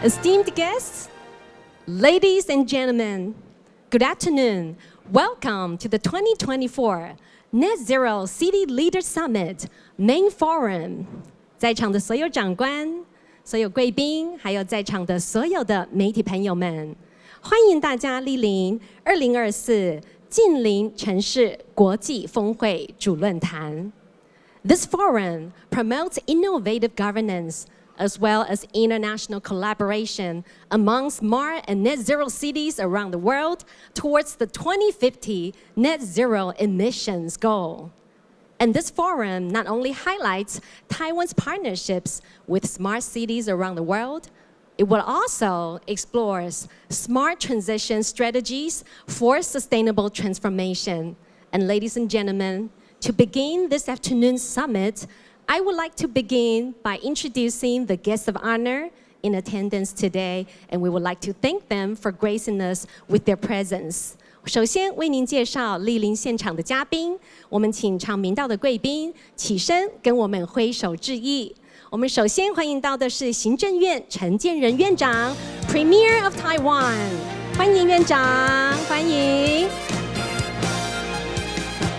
Esteemed guests, ladies and gentlemen, good afternoon. Welcome to the 2024 Net Zero City Leaders Summit Main Forum. 在场的所有长官、所有贵宾，还有在场的所有的媒体朋友们，欢迎大家莅临2024近邻城市国际峰会主论坛。This forum promotes innovative governance as well as international collaboration among smart and net zero cities around the world towards the 2050 net zero emissions goal. And this forum not only highlights Taiwan's partnerships with smart cities around the world, it will also explore smart transition strategies for sustainable transformation. And ladies and gentlemen, to begin this afternoon's summit, I would like to begin by introducing the guests of honor in attendance today, and we would like to thank them for gracing us with their presence. 首先为您介绍莅临现场的嘉宾，我们请常名道的贵宾起身跟我们挥手致意。我们首先欢迎到的是行政院陈建仁院长 ，Premier of Taiwan， 欢迎院长，欢迎。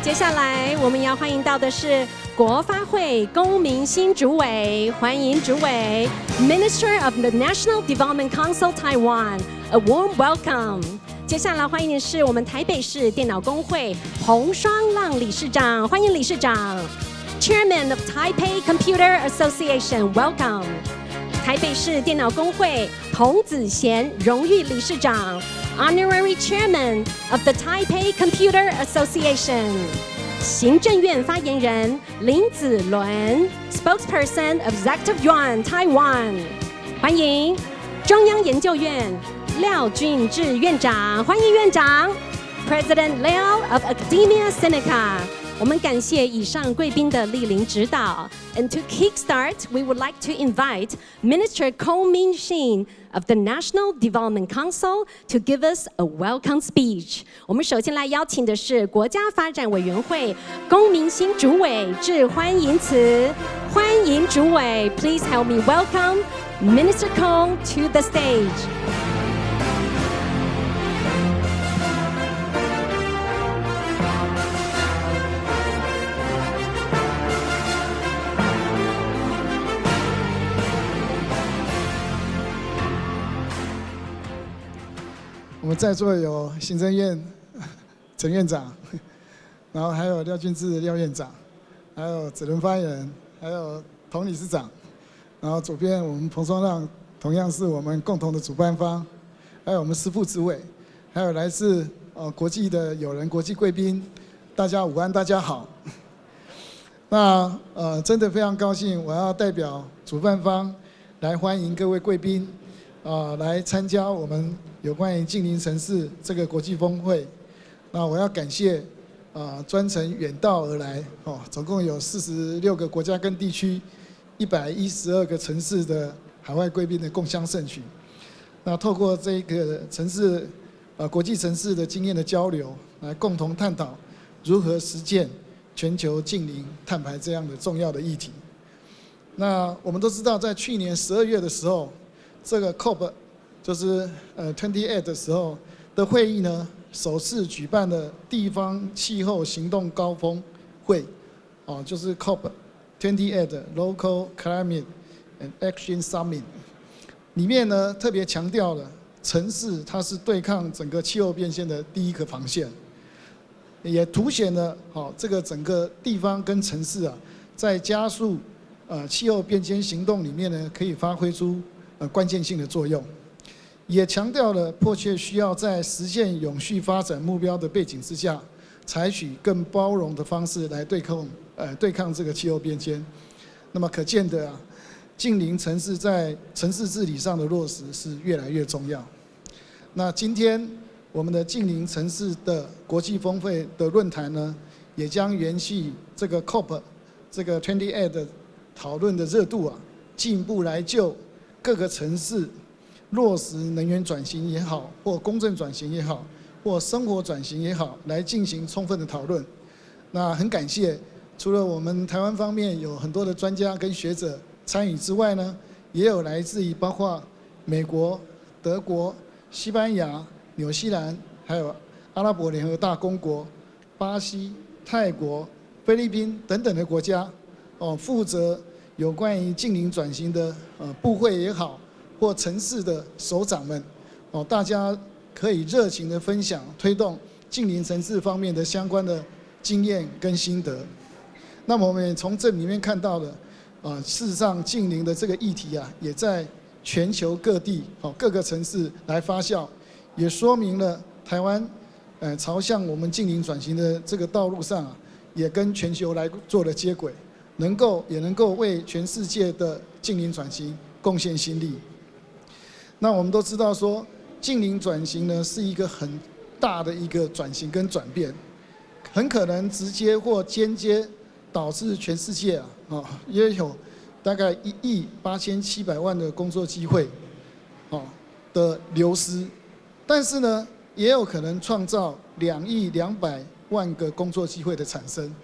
接下来我们要欢迎到的是国发会龚明鑫主委，欢迎主委 ，Minister of the National Development Council Taiwan，a warm welcome。接下来欢迎的是我们台北市电脑工会洪双浪理事长，欢迎理事长。Chairman of Taipei Computer Association, welcome. 台北市电脑工会童子贤荣誉理事长 ，Honorary Chairman of the Taipei Computer Association. 行政院发言人林子伦 ，Spokesperson of Executive Yuan Taiwan. 欢迎中央研究院廖俊智院长，欢迎院长 ，President Liao of Academia Sinica. 我们感谢以上贵宾的莅临指导。And to kickstart, we would like to invite Minister Kong Min-shin of the National Development Council to give us a welcome speech. 我们首先来邀请的是国家发展委员会龚明鑫主委致欢迎词。欢迎主委 ，Please help me welcome Minister Kong to the stage.我们在座有行政院陈院长，然后还有廖俊智廖院长，还有子伦发言人，还有童理事长，然后左边我们彭双浪同样是我们共同的主办方，还有我们师副主委，还有来自国际的友人、国际贵宾，大家午安，大家好。那真的非常高兴，我要代表主办方来欢迎各位贵宾。来参加我们有关于近邻城市这个国际峰会。那我要感谢专程远道而来总共有46个国家跟地区，112个城市的海外贵宾的共襄盛举。那透过这个城市国际城市的经验的交流，来共同探讨如何实践全球近邻碳排这样的重要的议题。那我们都知道，在去年12月的时候，这个 COP 就是28的时候的会议呢，首次举办了地方气候行动高峰会，就是 COP 28 Local Climate and Action Summit。里面呢特别强调了城市它是对抗整个气候变迁的第一个防线，也凸显了这个整个地方跟城市在加速气候变迁行动里面呢，可以发挥出关键性的作用，也强调了迫切需要在实现永续发展目标的背景之下，采取更包容的方式来对抗这个气候变迁。那么可见的近邻城市在城市治理上的落实是越来越重要。那今天我们的近邻城市的国际峰会的论坛呢，也将延续这个 COP 这个28的讨论的热度进一步来就各个城市落实能源转型也好，或公正转型也好，或生活转型也好，来进行充分的讨论。那很感谢，除了我们台湾方面有很多的专家跟学者参与之外呢，也有来自于包括美国、德国、西班牙、纽西兰，还有阿拉伯联合大公国、巴西、泰国、菲律宾等等的国家，负责有关于净零转型的部会也好，或城市的首长们，大家可以热情的分享推动净零城市方面的相关的经验跟心得。那么我们也从这里面看到了，事实上净零的这个议题啊，也在全球各地各个城市来发酵，也说明了台湾朝向我们净零转型的这个道路上啊，也跟全球来做了接轨，也能够为全世界的净零转型贡献心力。那我们都知道说，净零转型呢是一个很大的一个转型跟转变，很可能直接或间接导致全世界也有大概1亿8700万的工作机会的流失，但是呢，也有可能创造2亿200万个工作机会的产生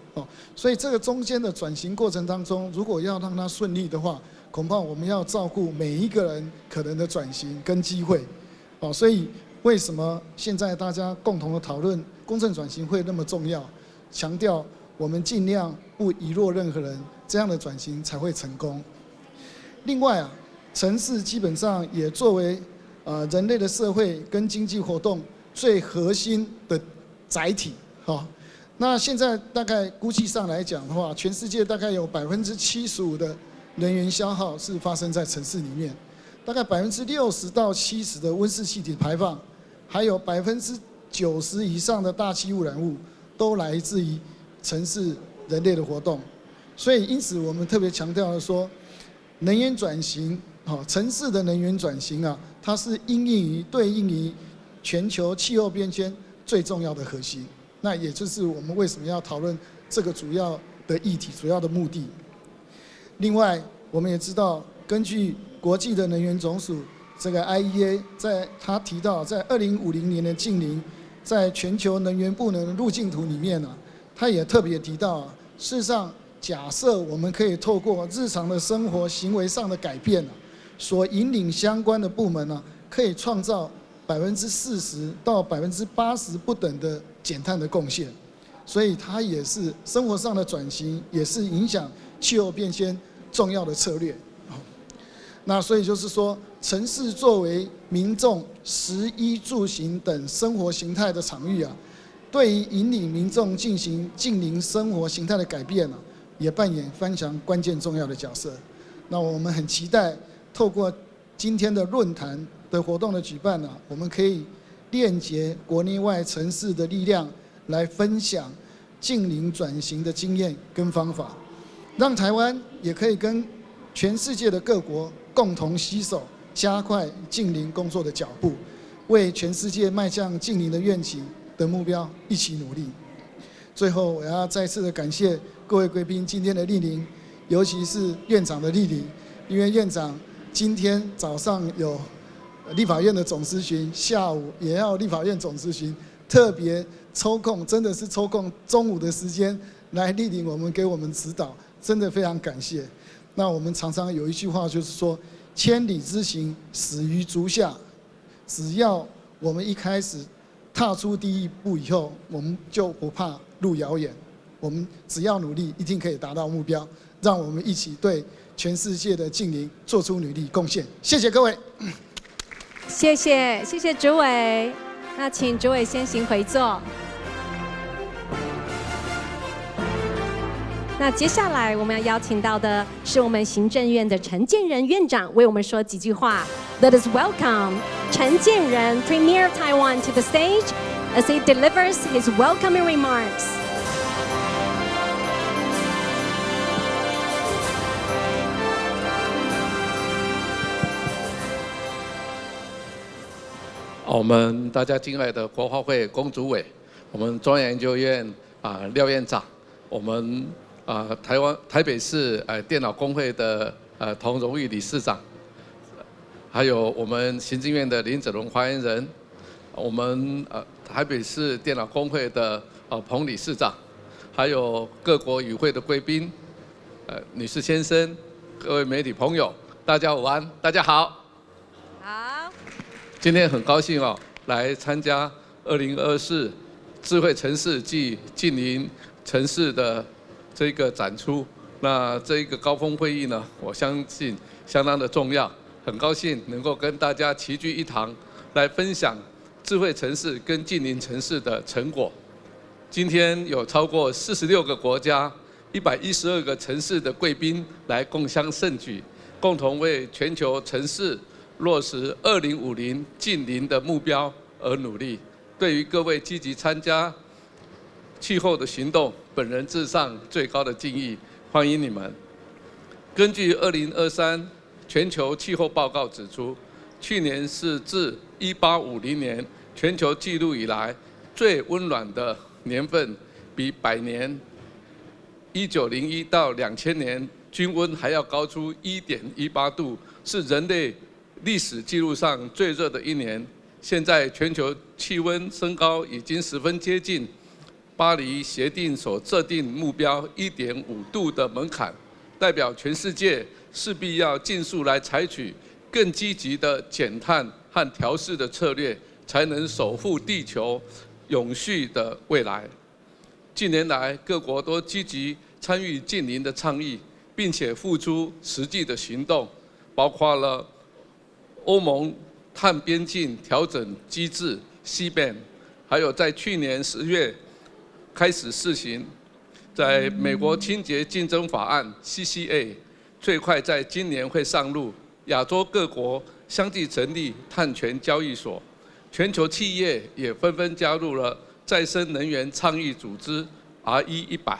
所以这个中间的转型过程当中，如果要让它顺利的话，恐怕我们要照顾每一个人可能的转型跟机会所以为什么现在大家共同的讨论公正转型会那么重要？强调我们尽量不遗落任何人，这样的转型才会成功。另外城市基本上也作为人类的社会跟经济活动最核心的载体那现在大概估计上来讲的话，全世界大概有75%的能源消耗是发生在城市里面，大概60%到70%的温室气体排放，还有90%以上的大气污染物都来自于城市人类的活动。所以因此我们特别强调了说，能源转型城市的能源转型它是对应于全球气候变迁最重要的核心。那也就是我们为什么要讨论这个主要的议题、主要的目的。另外，我们也知道，根据国际的能源总署这个 IEA， 他提到，在2050年的净零，在全球能源部的路径图里面他也特别提到事实上，假设我们可以透过日常的生活行为上的改变所引领相关的部门可以创造40%到80%不等的减碳的贡献，所以它也是生活上的转型，也是影响气候变迁重要的策略。那所以就是说，城市作为民众食衣住行等生活形态的场域对于引领民众进行净零生活形态的改变也扮演非常关键重要的角色。那我们很期待透过今天的论坛的活动的举办我们可以链接国内外城市的力量，来分享净零转型的经验跟方法，让台湾也可以跟全世界的各国共同携手，加快净零工作的脚步，为全世界迈向净零的愿景的目标一起努力。最后，我要再次的感谢各位贵宾今天的莅临，尤其是院长的莅临，因为院长今天早上有立法院的总咨询，下午也要立法院总咨询，特别抽空，真的是抽空中午的时间来莅临我们，给我们指导，真的非常感谢。那我们常常有一句话就是说，千里之行，始于足下。只要我们一开始踏出第一步以后，我们就不怕路遥远，我们只要努力，一定可以达到目标。让我们一起对全世界的净零做出努力贡献。谢谢各位。谢谢主委，那请主委先行回座。那接下来我们要邀请到的是我们行政院的陈建仁院长，为我们说几句话。Let us welcome 陈建仁 Premier of Taiwan to the stage as he delivers his welcoming remarks. 我们大家敬爱的国发会龚主委，我们中央研究院廖院长，我们台北市电脑工会的童荣誉理事长，还有我们行政院的林子龙发言人，我们台北市电脑工会的彭理事长，还有各国与会的贵宾，女士先生，各位媒体朋友，大家午安，大家好。好。今天很高兴来参加2024智慧城市暨近邻城市的这个展出。那这一个高峰会议呢，我相信相当的重要，很高兴能够跟大家齐聚一堂，来分享智慧城市跟近邻城市的成果。今天有超过46个国家、112个城市的贵宾来共襄盛举，共同为全球城市落实2050近邻的目标而努力。对于各位积极参加气候的行动，本人致上最高的敬意，欢迎你们。根据2023全球气候报告指出，去年是自1850年全球纪录以来最温暖的年份，比百年1901到2000年均温还要高出1.18度，是人类历史记录上最热的一年。现在全球气温升高已经十分接近巴黎协定所设定目标1.5度的门槛，代表全世界势必要尽速来采取更积极的减碳和调适的策略，才能守护地球永续的未来。近年来，各国都积极参与近邻的倡议，并且付出实际的行动，包括了欧盟碳边境调整机制 CBAM， 还有在去年10月开始试行，在美国清洁竞争法案 CCA 最快在今年会上路。亚洲各国相继成立碳权交易所，全球企业也纷纷加入了再生能源倡议组织 RE100。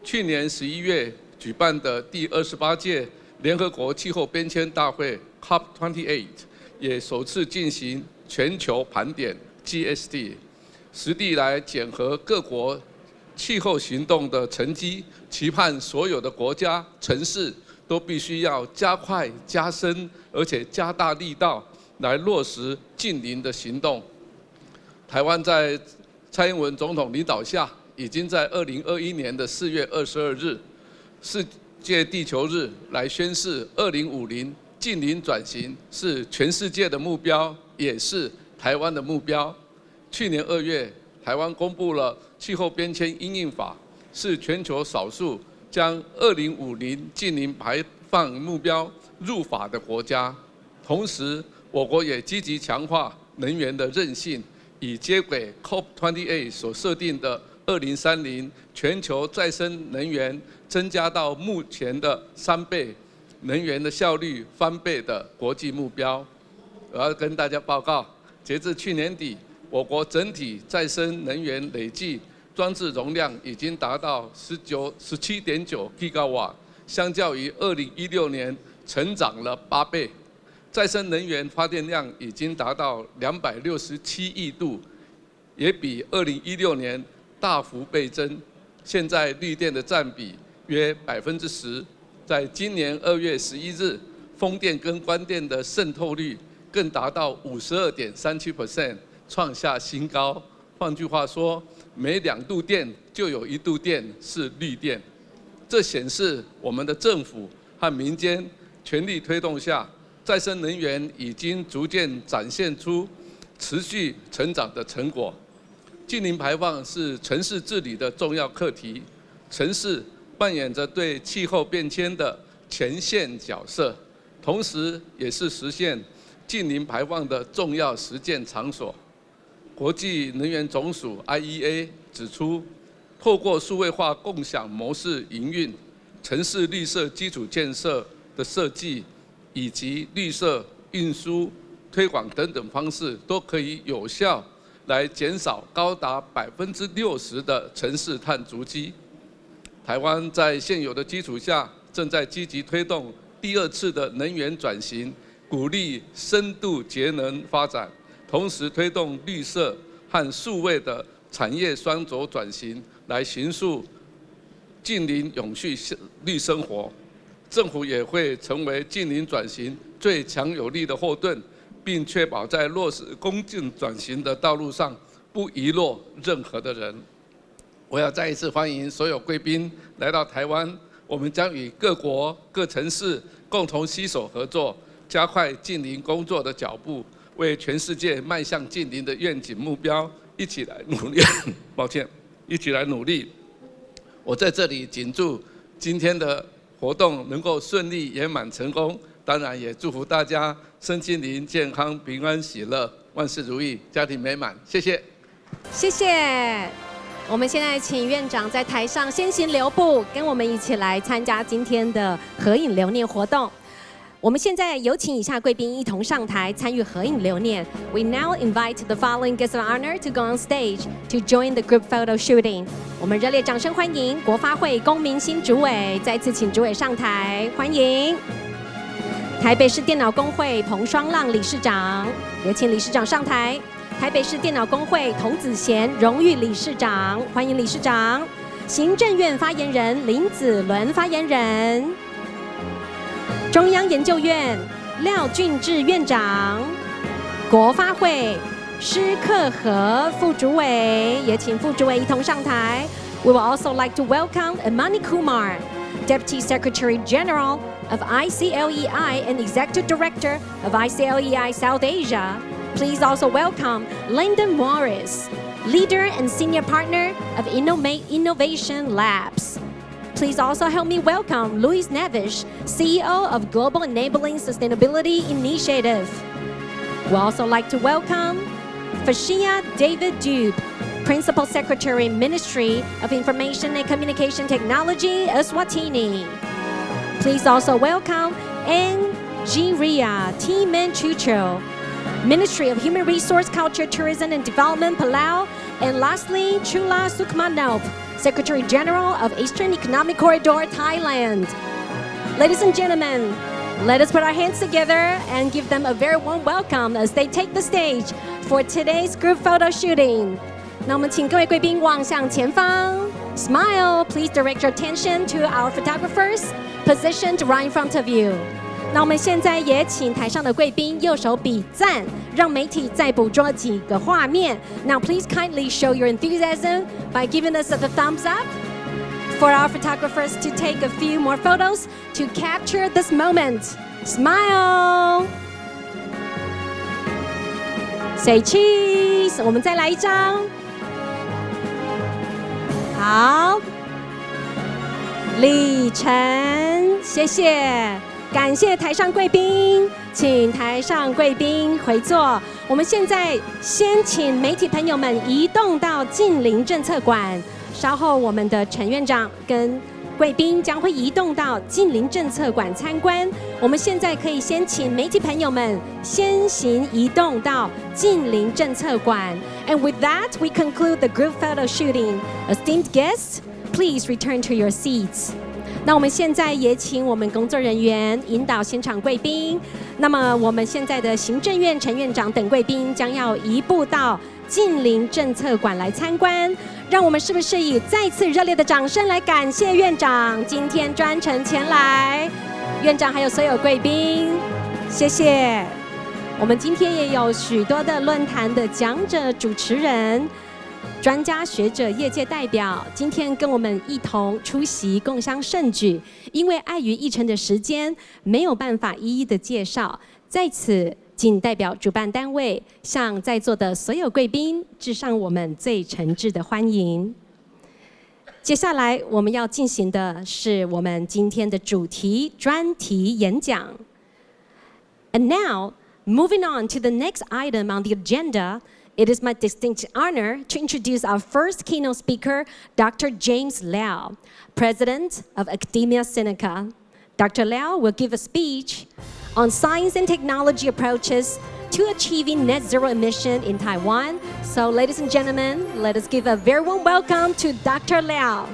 去年11月举办的第28届联合国气候变迁大会 COP28 也首次进行全球盘点 GSD， 实地来检核各国气候行动的成绩，期盼所有的国家、城市都必须要加快、加深，而且加大力道来落实近邻的行动。台湾在蔡英文总统领导下，已经在2021年的4月22日，世界地球日来宣示2050近邻转型是全世界的目标，也是台湾的目标。去年2月，台湾公布了气候变迁因应法，是全球少数将2050近邻排放目标入法的国家。同时，我国也积极强化能源的韧性，以接轨 COP28 所设定的2030全球再生能源增加到目前的3倍，能源的效率翻倍的国际目标。我要跟大家报告，截至去年底，我国整体再生能源累计装置容量已经达到17.9 GW， 相较于2016年成长了8倍。再生能源发电量已经达到267亿度，也比2016年大幅倍增。现在绿电的占比约10%，在今年2月11日，风电跟光电的渗透率更达到52.37%， 创下新高。换句话说，每2度电就有1度电是绿电。这显示我们的政府和民间全力推动下，再生能源已经逐渐展现出持续成长的成果。近邻排放是城市治理的重要课题，城市扮演着对气候变迁的前线角色，同时也是实现近邻排放的重要实践场所。国际能源总署 IEA 指出，透过数位化共享模式营运、城市绿色基础建设的设计，以及绿色运输、推广等等方式，都可以有效来减少高达60%的城市碳足迹。台湾在现有的基础下，正在积极推动第2次的能源转型，鼓励深度节能发展，同时推动绿色和数位的产业双轴转型，来形塑近邻永续绿生活。政府也会成为近邻转型最强有力的后盾，并确保在落实公进转型的道路上不遗落任何的人。我要再一次欢迎所有贵宾来到台湾，我们将与各国各城市共同携手合作，加快近邻工作的脚步，为全世界迈向净零的愿景目标一起来努力。抱歉，一起来努力。我在这里谨祝今天的活动能够顺利圆满成功，当然也祝福大家身心灵健康、平安喜乐、万事如意、家庭美满。谢谢。谢谢。我们现在请院长在台上先行留步，跟我们一起来参加今天的合影留念活动。我们现在有请以下贵宾一同上台参与合影留念。We now invite the following guests of honor to go on stage to join the group photo shooting. 我们热烈掌声欢迎国发会公民新主委，再次请主委上台，欢迎。台北市电脑工会彭双浪理事长，也请理事长上台。台北市电脑工会童子贤荣誉理事长，欢迎理事长。行政院发言人林子伦发言人。中央研究院廖俊智院长，国发会施克和副主委，也请副主委一同上台。We would also like to welcome Amani Kumar, Deputy Secretary General of ICLEI and Executive Director of ICLEI South Asia. Please also welcome Lyndon Morris, Leader and Senior Partner of Innovation Labs. Please also help me welcome Luis Neves, CEO of Global Enabling Sustainability Initiative. We'd also like to welcome Fashia David Dube, Principal Secretary, Ministry of Information and Communication Technology, Eswatini. Please also welcome Angeria T. Manchucho, Ministry of Human Resource, Culture, Tourism and Development, Palau. And lastly, Chula Sukmanop, Secretary General of Eastern Economic Corridor, Thailand. Ladies and gentlemen, let us put our hands together and give them a very warm welcome as they take the stage for today's group photo shooting. 那我们请各位贵宾望向前方 Smile, please direct your attention to our photographers positioned right in front of you. 那我们现在也请台上的贵宾右手比赞，让媒体再捕捉几个画面。Now please kindly show your enthusiasm by giving us a thumbs up for our photographers to take a few more photos to capture this moment. Smile. Say cheese. 我们再来一张。好，礼成，谢谢。感谢台上贵宾，请台上贵宾回座。我们现在先请媒体朋友们移动到近邻政策馆，稍后我们的陈院长跟贵宾将会移动到近邻政策馆参观。我们现在可以先请媒体朋友们先行移动到近邻政策馆。And with that, we conclude the group photo shooting. Esteemed guests, please return to your seats. 那我们现在也请我们工作人员引导现场贵宾。那么我们现在的行政院陈院长等贵宾将要移步到近邻政策馆来参观。让我们是不是以再次热烈的掌声来感谢院长今天专程前来？院长还有所有贵宾，谢谢。我们今天也有许多的论坛的讲者、主持人。专家学者、业界代表今天跟我们一同出席，共襄盛举。因为碍于议程的时间，没有办法一一的介绍，在此仅代表主办单位向在座的所有贵宾致上我们最诚挚的欢迎。接下来我们要进行的是我们今天的主题专题演讲。And now, moving on to the next item on the agenda.It is my distinct honor to introduce our first keynote speaker, Dr. James Liao, President of Academia Sinica. Dr. Liao will give a speech on science and technology approaches to achieving net zero emission in Taiwan. So, ladies and gentlemen, let us give a very warm welcome to Dr. Liao.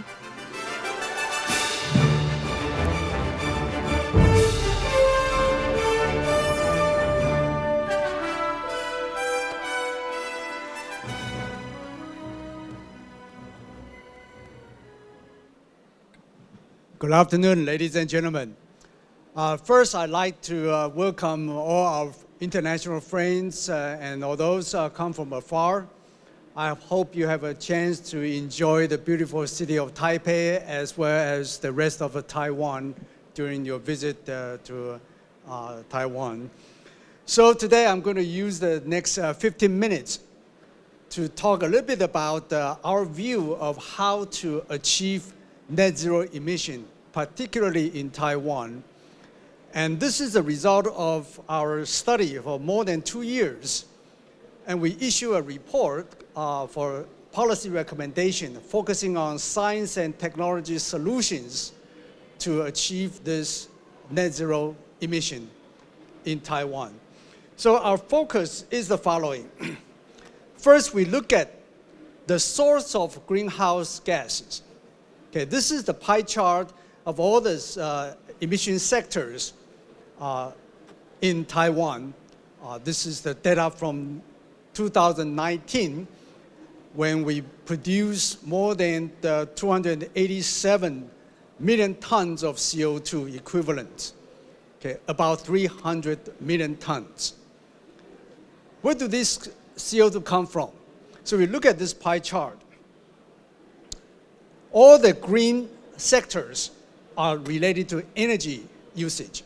Good afternoon, ladies and gentlemen. First, I'd like to welcome all our international friends and all those come from afar. I hope you have a chance to enjoy the beautiful city of Taipei as well as the rest of Taiwan during your visit to Taiwan. So today I'm going to use the next 15 minutes to talk a little bit about our view of how to achieve net zero emission, particularly in Taiwan. And this is a result of our study for more than 2 years. And we issue a report for policy recommendation focusing on science and technology solutions to achieve this net zero emission in Taiwan. So our focus is the following. First, we look at the source of greenhouse gases. Okay, this is the pie chart of all the emission sectors in Taiwan. This is the data from 2019, when we produced more than 287 million tons of CO2 equivalent, okay, about 300 million tons. Where do this CO2 come from? So we look at this pie chart. All the green sectors are related to energy usage.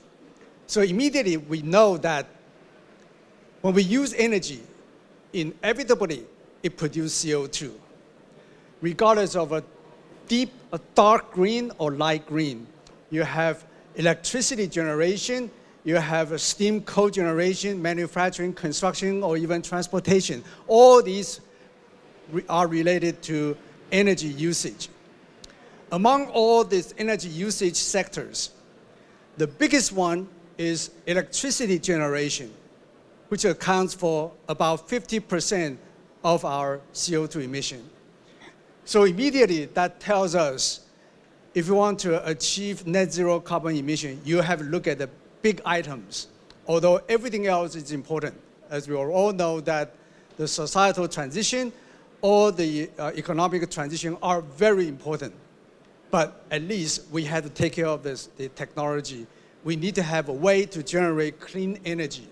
So immediately we know that when we use energy, inevitably it produces CO2, regardless of a dark green or light green. You have electricity generation, you have a steam cogeneration, manufacturing, construction, or even transportation. All these are related to energy usage. Among all these energy usage sectors, the biggest one is electricity generation, which accounts for about 50% of our CO2 emission. So immediately that tells us if you want to achieve net zero carbon emission, you have to look at the big items, although everything else is important. As we all know that the societal transition or the economic transition are very important. But at least we have to take care of the technology. We need to have a way to generate clean energy.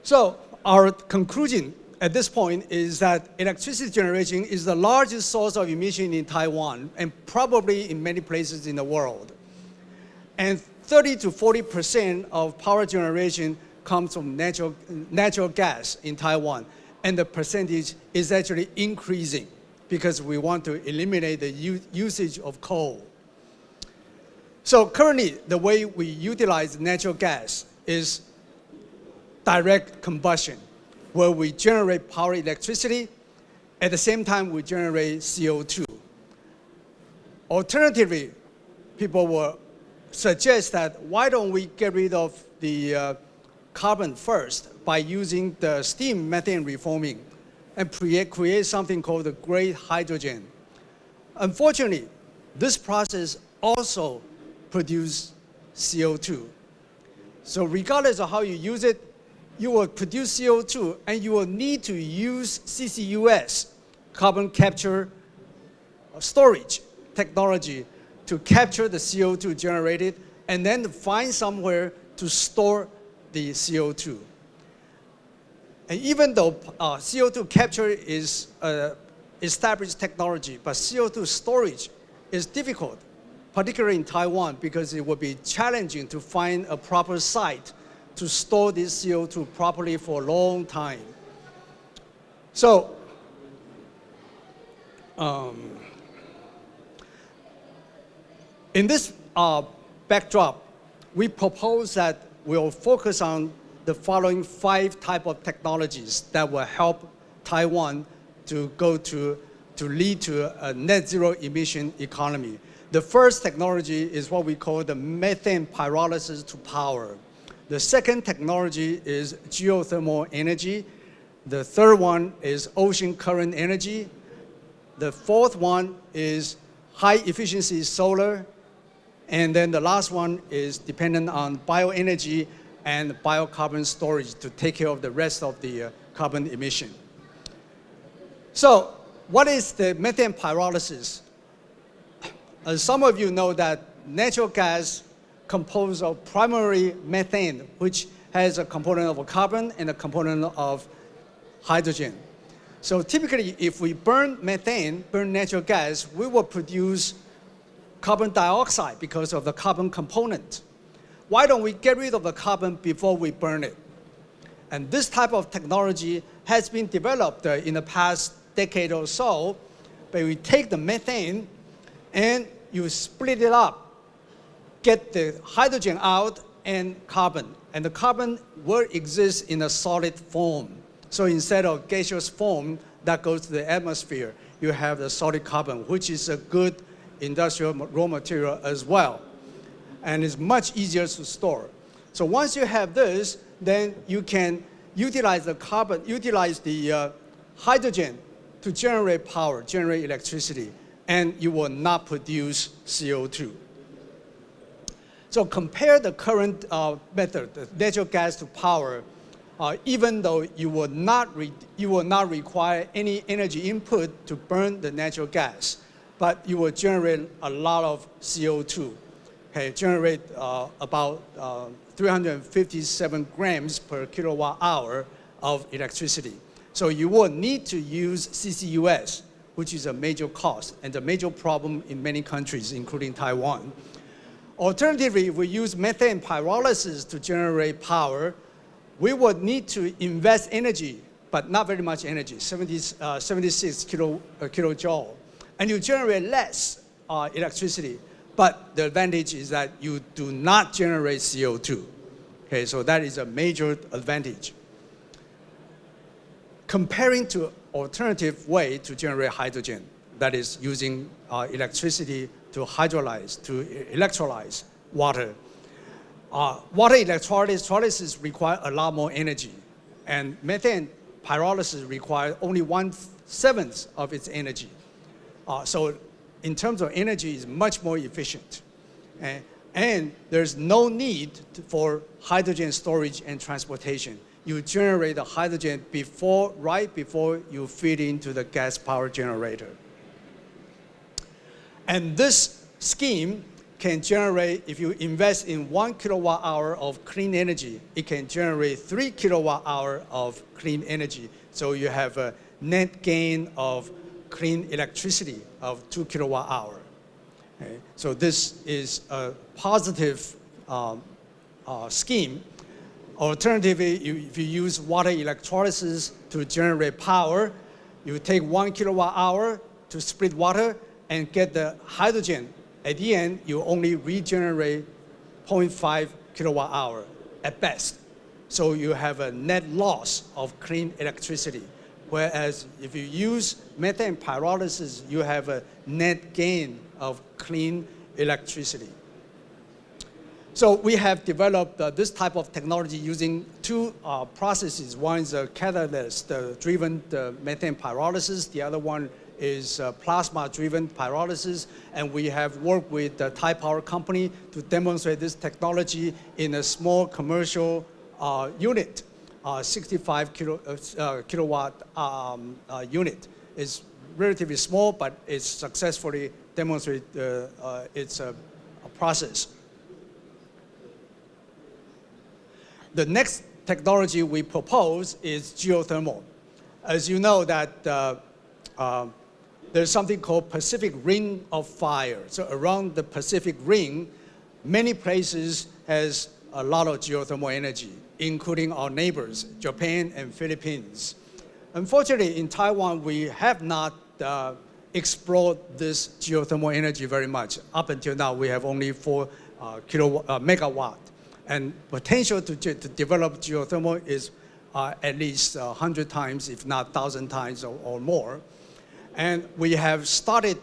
So our conclusion at this point is that electricity generation is the largest source of emission in Taiwan and probably in many places in the world. And 30 to 40% of power generation comes from natural gas in Taiwan. And the percentage is actually increasing because we want to eliminate the usage of coal. So currently, the way we utilize natural gas is direct combustion, where we generate power electricity, at the same time we generate CO2. Alternatively, people will suggest that why don't we get rid of the carbon first by using the steam methane reforming and create something called the gray hydrogen. Unfortunately, this process also produces CO2. So regardless of how you use it, you will produce CO2 and you will need to use CCUS, carbon capture storage technology, to capture the CO2 generated and then to find somewhere to store the CO2. And even though CO2 capture is established technology, but CO2 storage is difficult, particularly in Taiwan, because it would be challenging to find a proper site to store this CO2 properly for a long time. So, in this backdrop, we propose that we'll focus on the following 5 types of technologies that will help Taiwan to lead to a net zero emission economy. The first technology is what we call the methane pyrolysis to power. The second technology is geothermal energy. The third one is ocean current energy. The fourth one is high efficiency solar. And then the last one is dependent on bioenergy and biocarbon storage to take care of the rest of the carbon emission. So what is the methane pyrolysis? As some of you know that natural gas composed of primary methane, which has a component of carbon and a component of hydrogen. So typically, if we burn methane, burn natural gas, we will produce carbon dioxide because of the carbon component. Why don't we get rid of the carbon before we burn it? And this type of technology has been developed in the past decade or so, but we take the methane and you split it up, get the hydrogen out and carbon. And the carbon will exist in a solid form. So instead of gaseous form that goes to the atmosphere, you have the solid carbon, which is a good industrial raw material as well. And it's much easier to store. So once you have this, then you can utilize the carbon, utilize the hydrogen to generate power, generate electricity, and you will not produce CO2. So compare the current method, the natural gas to power, even though you will not require any energy input to burn the natural gas, but you will generate a lot of CO2. Okay, generate about 357 grams per kilowatt hour of electricity. So you will need to use CCUS, which is a major cost and a major problem in many countries, including Taiwan. Alternatively, if we use methane pyrolysis to generate power, we would need to invest energy, but not very much energy, 76 kilojoule. And you generate less electricity, but the advantage is that you do not generate CO2. Okay, so that is a major advantage. Comparing to alternative way to generate hydrogen, that is using electricity to hydrolyze, to electrolyze water. Water electrolysis requires a lot more energy, and methane pyrolysis requires only 1/7 of its energy. So in terms of energy, it's much more efficient. And there's no need for hydrogen storage and transportation. You generate the hydrogen right before you feed into the gas power generator. And this scheme can generate, if you invest in 1 kilowatt hour of clean energy, it can generate 3 kilowatt hour of clean energy. So you have a net gain of clean electricity of 2 kilowatt hour. Okay? So this is a positive scheme. Alternatively, if you use water electrolysis to generate power, you take 1 kilowatt hour to split water and get the hydrogen. At the end, you only regenerate 0.5 kilowatt hour at best. So you have a net loss of clean electricity. Whereas if you use methane pyrolysis, you have a net gain of clean electricity. So we have developed this type of technology using two processes. One is a catalyst-driven methane pyrolysis. The other one is plasma-driven pyrolysis. And we have worked with the Thai Power Company to demonstrate this technology in a small commercial unit, 65 kilowatt unit. It's relatively small, but it's successfully demonstrated its process. The next technology we propose is geothermal. As you know that there's something called Pacific Ring of Fire. So around the Pacific Ring, many places has a lot of geothermal energy, including our neighbors, Japan and Philippines. Unfortunately, in Taiwan, we have not explored this geothermal energy very much. Up until now, we have only 4 megawatt. And potential to develop geothermal is at least 100 times, if not 1,000 times or more. And we have started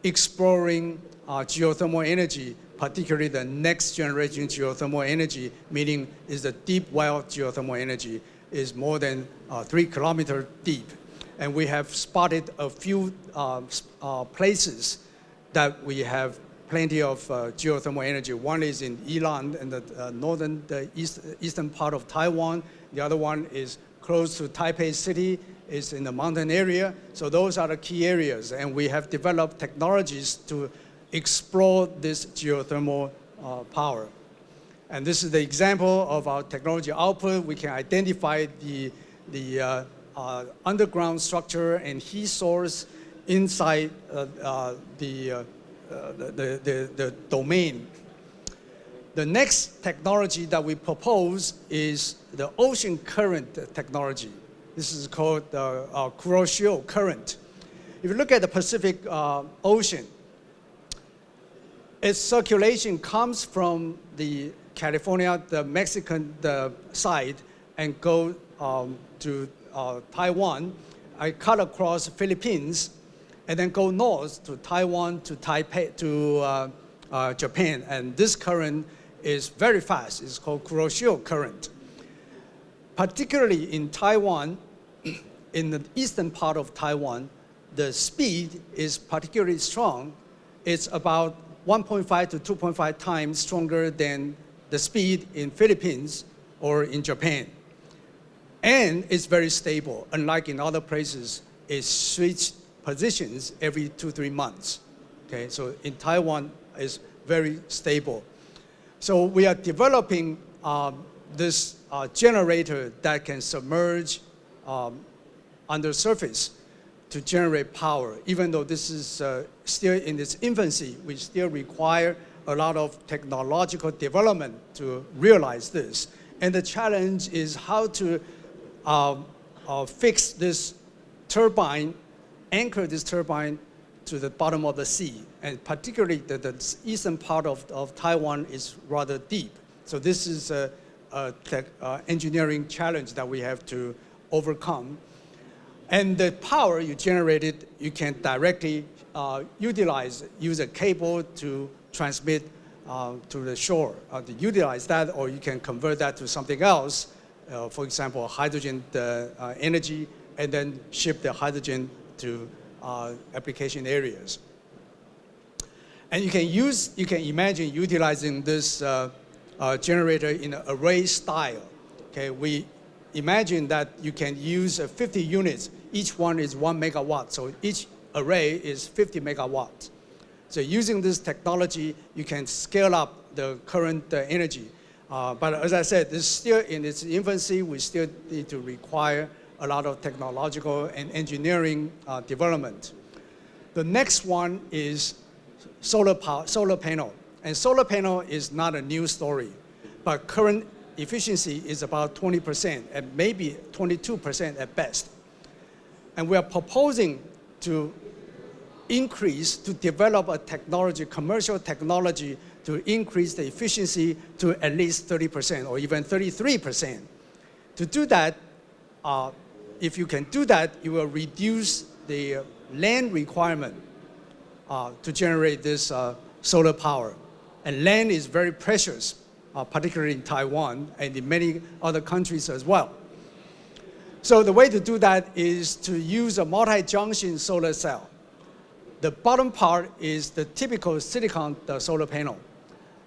exploring geothermal energy, particularly the next generation geothermal energy, meaning is the deep well geothermal energy, is more than 3 kilometers deep. And we have spotted a few places that we have plenty of geothermal energy. One is in Yilan, in the eastern part of Taiwan. The other one is close to Taipei City, is in the mountain area. So those are the key areas. And we have developed technologies to explore this geothermal power. And this is the example of our technology output. We can identify the underground structure and heat source inside the domain. The next technology that we propose is the ocean current technology. This is called Kuroshio current. If you look at the Pacific Ocean, its circulation comes from the California, the Mexican side, and go to Taiwan. I cut across the Philippines, and then go north to Taiwan, to Taipei, to Japan. And this current is very fast. It's called Kuroshio current. Particularly in Taiwan, in the eastern part of Taiwan, the speed is particularly strong. It's about 1.5 to 2.5 times stronger than the speed in Philippines or in Japan. And it's very stable. Unlike in other places, it switches positions every 2-3 months. Okay, so in Taiwan, it's very stable. So we are developing this generator that can submerge under surface to generate power. Even though this is still in its infancy, we still require a lot of technological development to realize this. And the challenge is how to fix this turbine, anchor this turbine to the bottom of the sea. And particularly the eastern part of Taiwan is rather deep. So this is a engineering challenge that we have to overcome. And the power you generated, you can directly use a cable to transmit to the shore, to utilize that, or you can convert that to something else, for example, hydrogen energy, and then ship the hydrogen to application areas. And you can imagine utilizing this generator in an array style. Okay, we imagine that you can use 50 units. Each one is 1 megawatt, so each array is 50 megawatts. So using this technology, you can scale up the current energy. But as I said, this is still in its infancy. We still need to require a lot of technological and engineering development. The next one is solar panel. And solar panel is not a new story, but current efficiency is about 20% and maybe 22% at best. And we are proposing to develop a technology, commercial technology, to increase the efficiency to at least 30% or even 33%. To do that, if you can do that, you will reduce the land requirement to generate this solar power. And land is very precious, particularly in Taiwan and in many other countries as well. So the way to do that is to use a multi-junction solar cell. The bottom part is the typical silicon solar panel.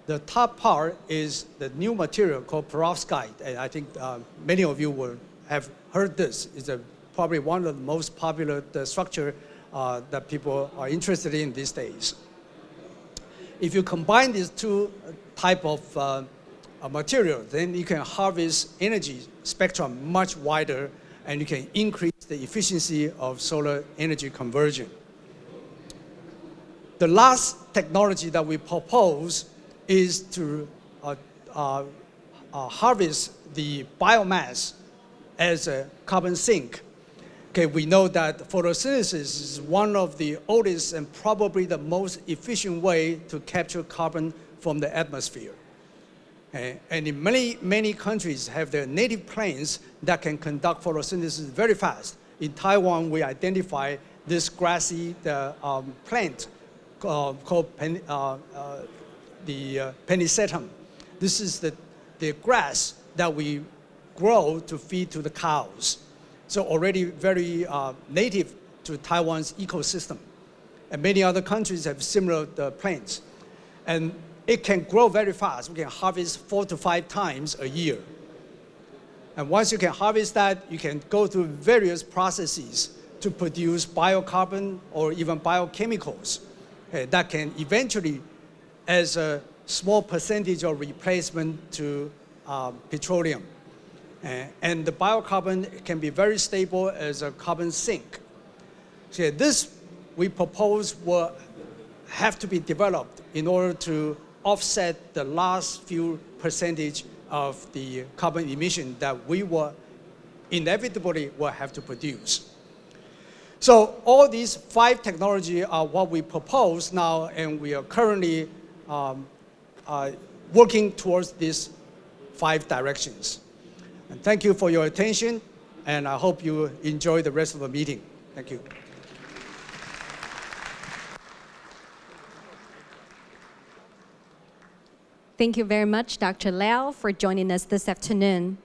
The top part is the new material called perovskite, and I think many of you will have heard this. It's probably one of the most popular structure that people are interested in these days. If you combine these two type of material, then you can harvest energy spectrum much wider, and you can increase the efficiency of solar energy conversion. The last technology that we propose is to harvest the biomass as a carbon sink. Okay, we know that photosynthesis is one of the oldest and probably the most efficient way to capture carbon from the atmosphere. Okay? And in many countries have their native plants that can conduct photosynthesis very fast. In Taiwan, we identify this grassy plant called the pennisetum. This is the grass that we grow to feed to the cows. So already very native to Taiwan's ecosystem. And many other countries have similar plants. And it can grow very fast. We can harvest 4 to 5 times a year. And once you can harvest that, you can go through various processes to produce biocarbon or even biochemicals that can eventually, as a small percentage of replacement to petroleum. And the biocarbon can be very stable as a carbon sink. So this, we propose, will have to be developed in order to offset the last few percentage of the carbon emission that we will inevitably will have to produce. So all these 5 technologies are what we propose now, and we are currently working towards these 5 directions. And thank you for your attention, and I hope you enjoy the rest of the meeting. Thank you. Thank you very much, Dr. Lau, for joining us this afternoon.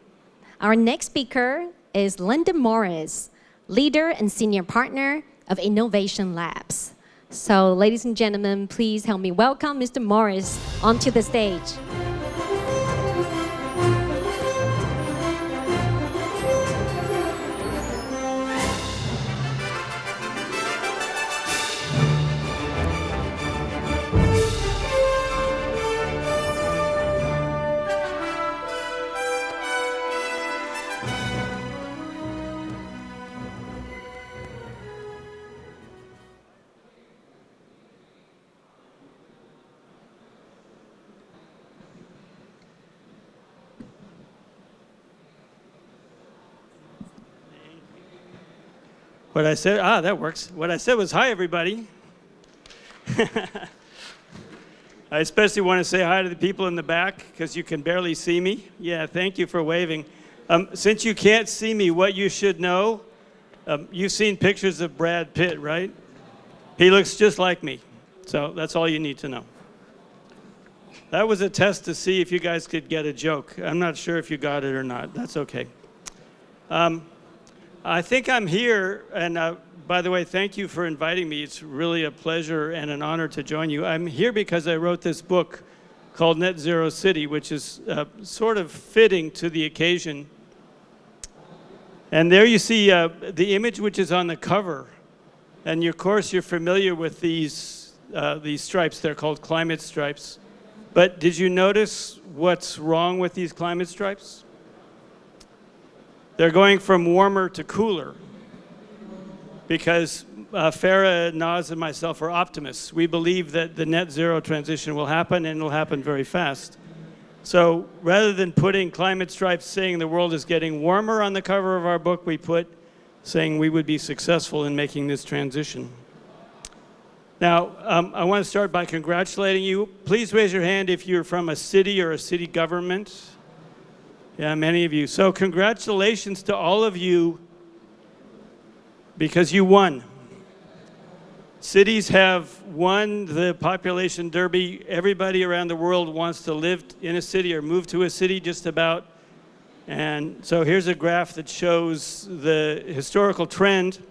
Our next speaker is Linda Morris, leader and senior partner of Innovation Labs. So, ladies and gentlemen, please help me welcome Mr. Morris onto the stage. What I said, that works. What I said was, hi, everybody. I especially want to say hi to the people in the back because you can barely see me. Yeah, thank you for waving. Since you can't see me, what you should know, you've seen pictures of Brad Pitt, right? He looks just like me. So that's all you need to know. That was a test to see if you guys could get a joke. I'm not sure if you got it or not. That's okay. I think I'm here, and by the way, thank you for inviting me. It's really a pleasure and an honor to join you. I'm here because I wrote this book called Net Zero City, which is sort of fitting to the occasion. And there you see the image which is on the cover. And of course, you're familiar with these stripes. They're called climate stripes. But did you notice what's wrong with these climate stripes? They're going from warmer to cooler because Farah, Naz, and myself are optimists. We believe that the net zero transition will happen, and it'll happen very fast. So rather than putting climate stripes saying the world is getting warmer on the cover of our book, we put saying we would be successful in making this transition. Now, I want to start by congratulating you. Please raise your hand if you're from a city or a city government. Yeah, many of you. So congratulations to all of you because you won. Cities have won the population derby. Everybody around the world wants to live in a city or move to a city just about. And so here's a graph that shows the historical trend.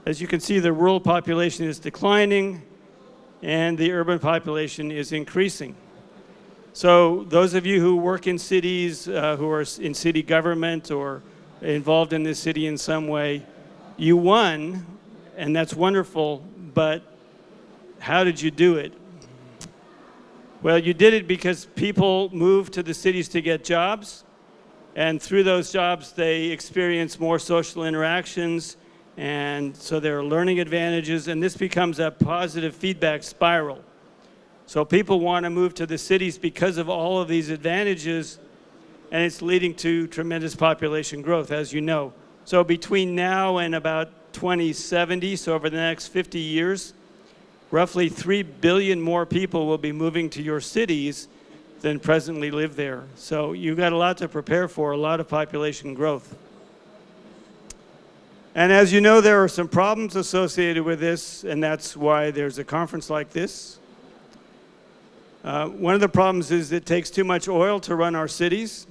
As you can see, the rural population is declining and the urban population is increasing. So those of you who work in cities, who are in city government or involved in the city in some way, you won, and that's wonderful, but how did you do it? Well, you did it because people moved to the cities to get jobs, and through those jobs they experience more social interactions, and so there are learning advantages, and this becomes a positive feedback spiral. So people want to move to the cities because of all of these advantages, and it's leading to tremendous population growth, as you know. So between now and about 2070, so over the next 50 years, roughly 3 billion more people will be moving to your cities than presently live there. So you've got a lot to prepare for, a lot of population growth. And as you know, there are some problems associated with this, and that's why there's a conference like this. One of the problems is it takes too much oil to run our cities.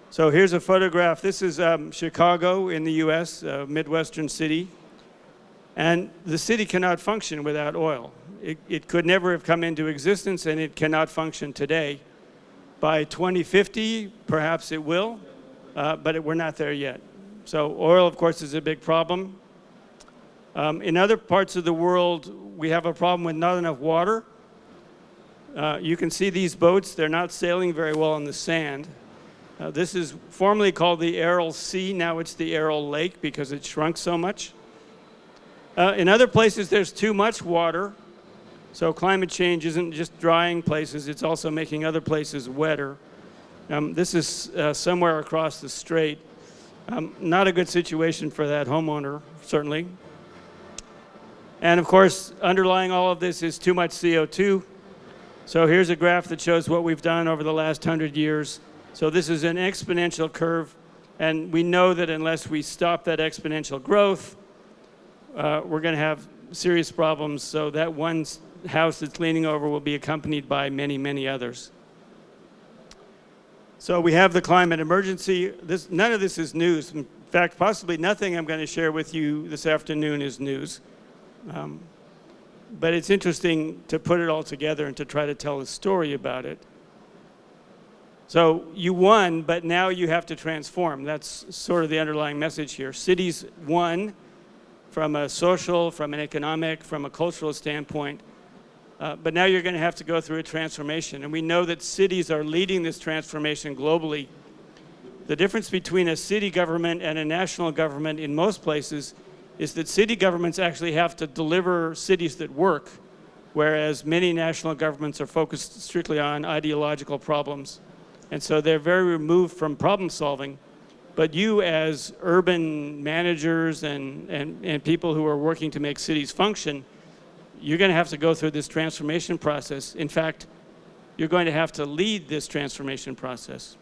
So here's a photograph. This is Chicago in the US, a Midwestern city. And the city cannot function without oil. It could never have come into existence, and it cannot function today. By 2050, perhaps it will, but we're not there yet. So oil, of course, is a big problem. In other parts of the world, we have a problem with not enough water. You can see these boats. They're not sailing very well on the sand. This is formerly called the Aral Sea. Now it's the Aral Lake because it shrunk so much. In other places, there's too much water. So climate change isn't just drying places, it's also making other places wetter. This is somewhere across the strait. Not a good situation for that homeowner, certainly. And of course, underlying all of this is too much CO2. So here's a graph that shows what we've done over the last 100 years. So this is an exponential curve, and we know that unless we stop that exponential growth, we're going to have serious problems. So that one house that's leaning over will be accompanied by many, many others. So we have the climate emergency. None of this is news. In fact, possibly nothing I'm going to share with you this afternoon is news. But it's interesting to put it all together and to try to tell a story about it. So you won, but now you have to transform. That's sort of the underlying message here. Cities won from a social, from an economic, from a cultural standpoint. But now you're going to have to go through a transformation. And we know that cities are leading this transformation globally. The difference between a city government and a national government in most places is that city governments actually have to deliver cities that work, whereas many national governments are focused strictly on ideological problems. And so they're very removed from problem solving. But you as urban managers and people who are working to make cities function, you're going to have to go through this transformation process. In fact, you're going to have to lead this transformation process.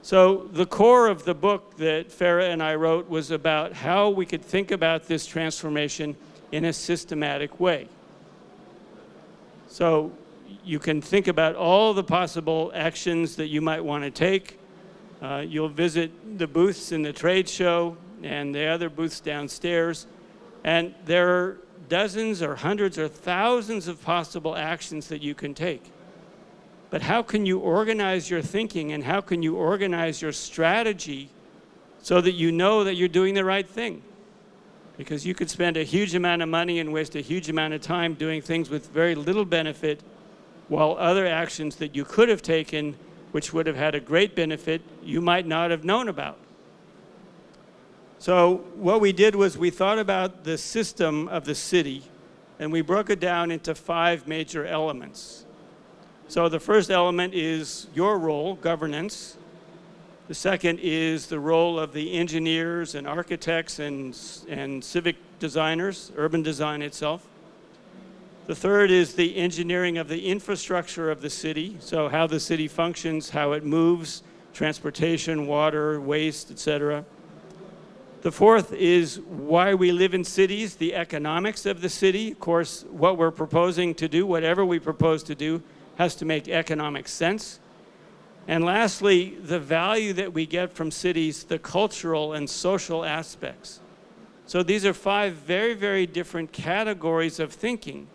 So the core of the book that Farah and I wrote was about how we could think about this transformation in a systematic way. So you can think about all the possible actions that you might want to take. You'll visit the booths in the trade show and the other booths downstairs, and there are dozens or hundreds or thousands of possible actions that you can take. But how can you organize your thinking and how can you organize your strategy so that you know that you're doing the right thing? Because you could spend a huge amount of money and waste a huge amount of time doing things with very little benefit, while other actions that you could have taken, which would have had a great benefit, you might not have known about. So what we did was we thought about the system of the city, and we broke it down into 5 major elements. So the first element is your role, governance. The second is the role of the engineers and architects and civic designers, urban design itself. The third is the engineering of the infrastructure of the city, so how the city functions, how it moves, transportation, water, waste, etc. The fourth is why we live in cities, the economics of the city. Of course, what we're proposing to do, whatever we propose to do, has to make economic sense. And lastly, the value that we get from cities, the cultural and social aspects. So these are 5 very, very different categories of thinking.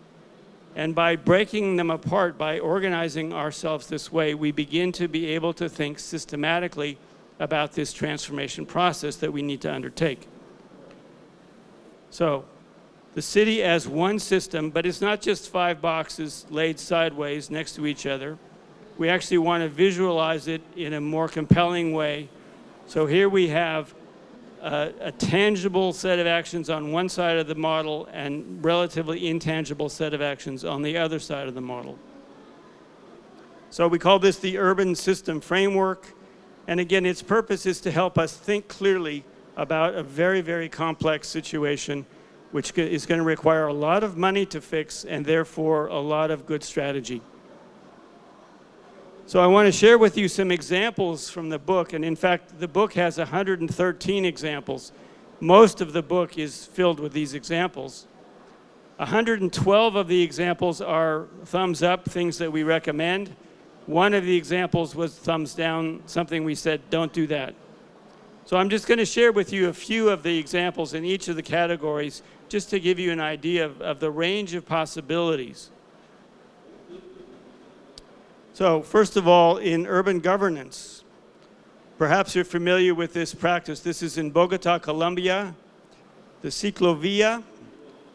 And by breaking them apart, by organizing ourselves this way, we begin to be able to think systematically about this transformation process that we need to undertake. So, the city as one system, but it's not just 5 boxes laid sideways next to each other. We actually want to visualize it in a more compelling way. So here we have a tangible set of actions on one side of the model and relatively intangible set of actions on the other side of the model. So we call this the urban system framework. And again, its purpose is to help us think clearly about a very, very complex situation, which is going to require a lot of money to fix and therefore a lot of good strategy. So I want to share with you some examples from the book, and in fact, the book has 113 examples. Most of the book is filled with these examples. 112 of the examples are thumbs up, things that we recommend. One of the examples was thumbs down, something we said, don't do that. So I'm just going to share with you a few of the examples in each of the categories, just to give you an idea of the range of possibilities. So first of all, in urban governance, perhaps you're familiar with this practice. This is in Bogota, Colombia, the ciclovia.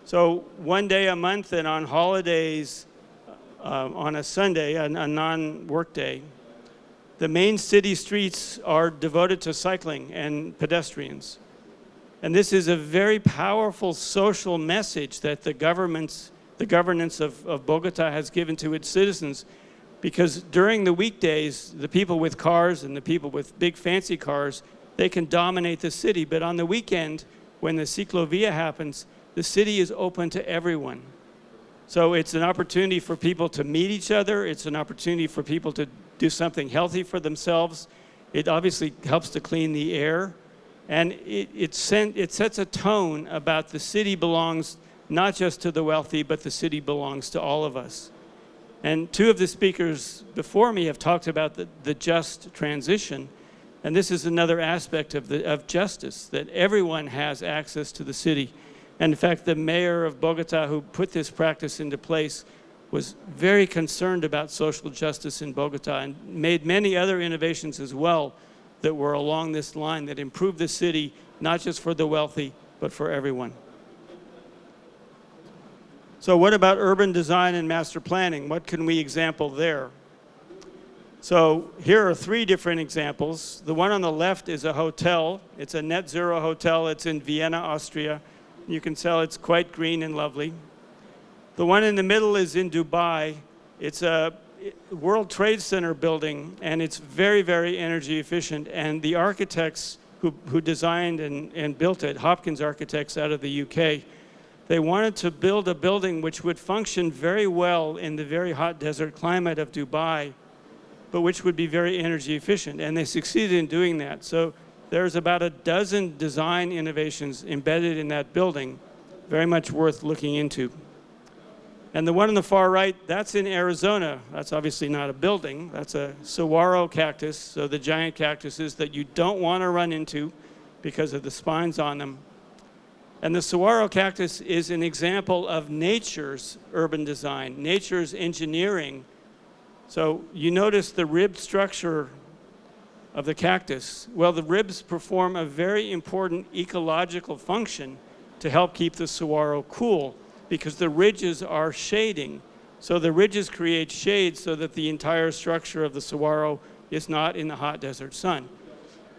So one day a month and on holidays, on a Sunday, a non-work day, the main city streets are devoted to cycling and pedestrians. And this is a very powerful social message that the governments, the governance of Bogota has given to its citizens, because during the weekdays, the people with cars and the people with big fancy cars, they can dominate the city. But on the weekend, when the ciclovia happens, the city is open to everyone. So it's an opportunity for people to meet each other. It's an opportunity for people to do something healthy for themselves. It obviously helps to clean the air. And it sets a tone about the city belongs not just to the wealthy, but the city belongs to all of us. And two of the speakers before me have talked about the just transition. And this is another aspect of justice, that everyone has access to the city. And in fact, the mayor of Bogota, who put this practice into place, was very concerned about social justice in Bogota and made many other innovations as well that were along this line that improved the city, not just for the wealthy, but for everyone. So what about urban design and master planning? What can we example there? So here are three different examples. The one on the left is a hotel. It's a net zero hotel. It's in Vienna, Austria. You can tell it's quite green and lovely. The one in the middle is in Dubai. It's a World Trade Center building, and it's very, very energy efficient. And the architects who designed and built it, Hopkins Architects out of the UK, they wanted to build a building which would function very well in the very hot desert climate of Dubai, but which would be very energy efficient. And they succeeded in doing that. So there's about a dozen design innovations embedded in that building, very much worth looking into. And the one on the far right, that's in Arizona. That's obviously not a building. That's a saguaro cactus, so the giant cactuses that you don't want to run into because of the spines on them. And the saguaro cactus is an example of nature's urban design, nature's engineering. So you notice the ribbed structure of the cactus. Well, the ribs perform a very important ecological function to help keep the saguaro cool, because the ridges are shading. So the ridges create shade so that the entire structure of the saguaro is not in the hot desert sun.